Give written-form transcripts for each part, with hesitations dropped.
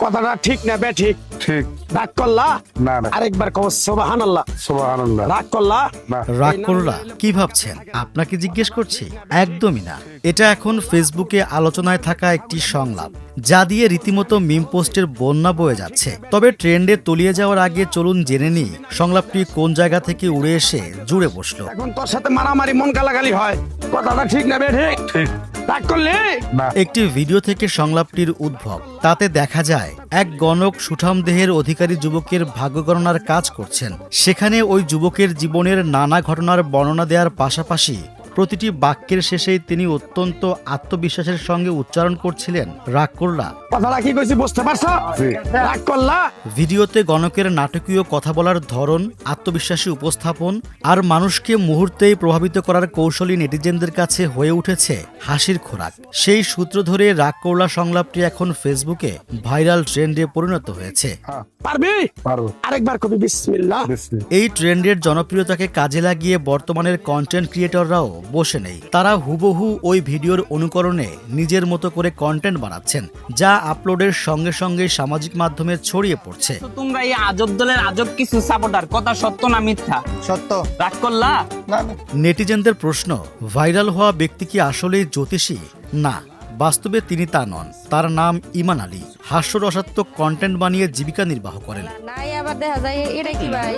কথাটা ঠিক না বে ঠিক? ঠিক রাগ করলা? না না আরেকবার কও সুবহানাল্লাহ। সুবহানাল্লাহ রাগ করলা? না রাগ করলা? কি ভাবছেন? আপনাকে জিজ্ঞেস করছি? একদমই না। এটা এখন ফেসবুকে আলোচনায় থাকা একটি সংলাপ, যা দিয়ে রীতিমতো মিম পোস্টের বন্যা বয়ে যাচ্ছে। তবে ট্রেন্ডে তলিয়ে যাওয়ার আগে চলুন জেনে নিই সংলাপটি কোন জায়গা থেকে উড়ে এসে জুড়ে বসলো। এখন তোর সাথে মারামারি মন গালাগালি হয়, কথাটা ঠিক না বে ঠিক? ঠিক রাগ করলি? না একটি ভিডিও থেকে সংলাপটির উদ্ভব। তাতে দেখা যায় এক গণক সুঠাম দেহের অধিকারী যুবকের ভাগ্য গণনার কাজ করছেন। সেখানে ওই যুবকের জীবনের নানা ঘটনার বর্ণনা দেওয়ার পাশাপাশি প্রতিটি বাক্যের শেষেই তিনি অত্যন্ত আত্মবিশ্বাসের সঙ্গে উচ্চারণ করছিলেন, রাগ করলা? কথাটা কি কইছি বুঝতে পারছো? জি। রাগ করলা? ভিডিওতে গণকের নাটকীয় কথা বলার ধরন, আত্মবিশ্বাসী উপস্থাপন আর মানুষকে মুহূর্তেই প্রভাবিত করার কৌশলী নেটিজেনদের কাছে হয়ে উঠেছে হাসির খোরাক। সেই সূত্র ধরে রাগ করলা সংলাপটি এখন ফেসবুকে ভাইরাল ট্রেন্ডে পরিণত হয়েছে। হ্যাঁ পারবি? পারবো আরেকবার কবি বিসমিল্লাহ। বিসমিল্লাহ এই ট্রেন্ডের জনপ্রিয়তাকে কাজে লাগিয়ে বর্তমানের কন্টেন্ট ক্রিয়েটররাও বসে নেই। তারা হুবহু ওই ভিডিওর অনুকরণে নিজের মতো করে কন্টেন্ট বানাচ্ছেন, যা আপলোডের সঙ্গে সঙ্গে সামাজিক মাধ্যমে ছড়িয়ে পড়ছে। তো তোমরা এই আজব দলের আজব কিছু সাপোর্টার, কথা সত্য না মিথ্যা? সত্য। রাগ করলা? না না নেটিজেনদের প্রশ্ন, ভাইরাল হওয়া ব্যক্তি কি আসলেই জ্যোতিষী? না, বাস্তবে তিনি তা নন। তার নাম ইমান আলী। হাস্যরসাত্মক কন্টেন্ট বানিয়ে জীবিকা নির্বাহ করেন। নাই আবার দেখা যায় এটা কি ভাই?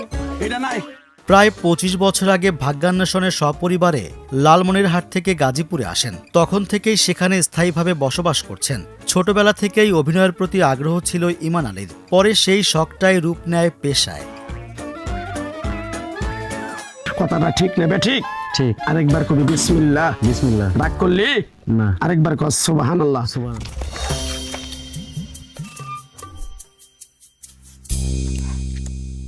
এটা নাই। প্রায় ২৫ বছর আগে ভাগ্যান্বেষণে সপরিবারে লালমনিরহাট থেকে গাজীপুরে আসেন। তখন থেকেই সেখানে স্থায়ীভাবে বসবাস করছেন। ছোটবেলা থেকেই অভিনয়ের প্রতি আগ্রহ ছিল ইমান আলীর। পরে সেই শখটাই রূপ নেয় পেশায়। কথাটা ঠিক না বে ঠিক? ঠিক আরেকবার কবি বিসমিল্লাহ। বিসমিল্লাহ রাগ করলি? না আরেকবার কর সুবহানাল্লাহ।